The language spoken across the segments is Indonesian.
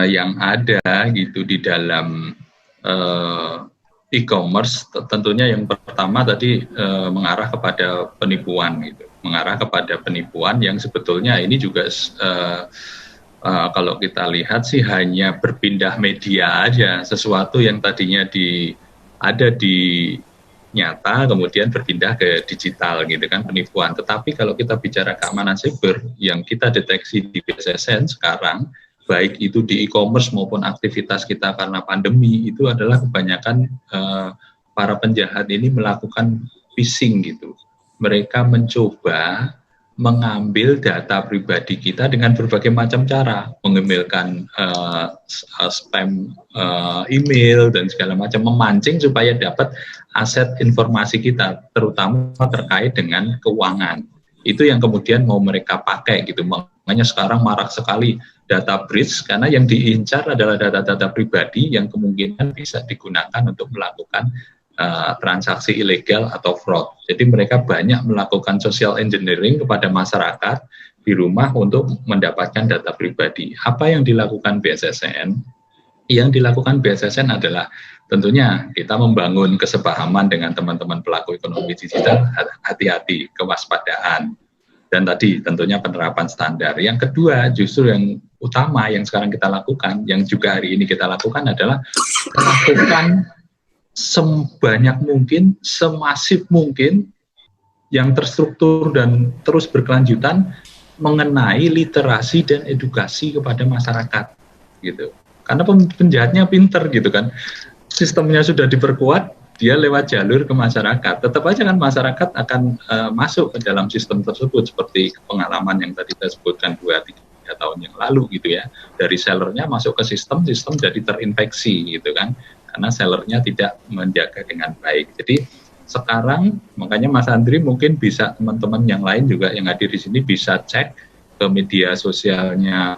yang ada gitu di dalam e-commerce. Tentunya yang pertama tadi mengarah kepada penipuan gitu, mengarah kepada penipuan yang sebetulnya ini juga kalau kita lihat sih hanya berpindah media aja, sesuatu yang tadinya ada di nyata kemudian berpindah ke digital gitu kan, penipuan. Tetapi kalau kita bicara keamanan siber yang kita deteksi di BSSN sekarang, baik itu di e-commerce maupun aktivitas kita karena pandemi, itu adalah kebanyakan para penjahat ini melakukan phishing gitu. Mereka mencoba mengambil data pribadi kita dengan berbagai macam cara, mengemilkan spam email dan segala macam, memancing supaya dapat aset informasi kita, terutama terkait dengan keuangan. Itu yang kemudian mau mereka pakai gitu. Makanya sekarang marak sekali data breach, karena yang diincar adalah data-data pribadi yang kemungkinan bisa digunakan untuk melakukan transaksi ilegal atau fraud. Jadi mereka banyak melakukan social engineering kepada masyarakat di rumah untuk mendapatkan data pribadi. Apa yang dilakukan BSSN? Yang dilakukan BSSN adalah tentunya kita membangun kesepahaman dengan teman-teman pelaku ekonomi digital, hati-hati, kewaspadaan. Dan tadi tentunya penerapan standar. Yang kedua, justru yang utama yang sekarang kita lakukan, yang juga hari ini kita lakukan adalah melakukan sebanyak mungkin, semasif mungkin, yang terstruktur dan terus berkelanjutan mengenai literasi dan edukasi kepada masyarakat, gitu. Karena penjahatnya pinter, gitu kan. Sistemnya sudah diperkuat, dia lewat jalur ke masyarakat. Tetap aja kan masyarakat akan masuk ke dalam sistem tersebut, seperti pengalaman yang tadi saya sebutkan 2-3 tahun yang lalu, gitu ya. Dari sellernya masuk ke sistem jadi terinfeksi, gitu kan. Karena sellernya tidak menjaga dengan baik. Jadi sekarang makanya Mas Andri mungkin bisa, teman-teman yang lain juga yang hadir di sini bisa cek ke media sosialnya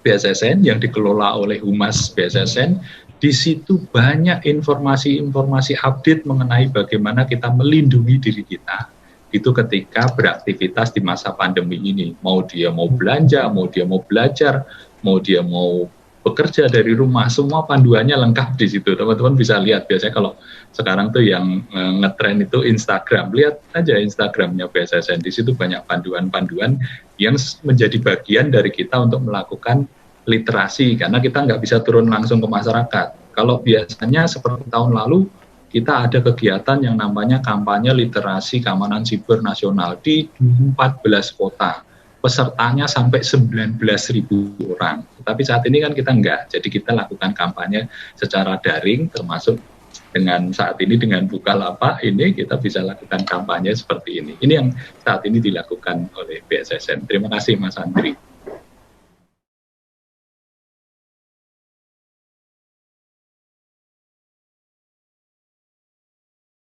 BSSN yang dikelola oleh Humas BSSN. Di situ banyak informasi-informasi update mengenai bagaimana kita melindungi diri kita itu ketika beraktivitas di masa pandemi ini. Mau dia mau belanja, mau dia mau belajar, mau dia mau bekerja dari rumah, semua panduannya lengkap di situ. Teman-teman bisa lihat, biasanya kalau sekarang tuh yang ngetren itu Instagram, lihat aja Instagramnya BSSN, di situ banyak panduan-panduan yang menjadi bagian dari kita untuk melakukan literasi, karena kita nggak bisa turun langsung ke masyarakat. Kalau biasanya seperti tahun lalu, kita ada kegiatan yang namanya kampanye literasi keamanan siber nasional di 14 kota. Pesertanya sampai 19.000 orang. Tapi saat ini kan kita enggak, jadi kita lakukan kampanye secara daring, termasuk dengan saat ini dengan Bukalapak ini kita bisa lakukan kampanye seperti ini. Ini yang saat ini dilakukan oleh BSSN. Terima kasih Mas Andri.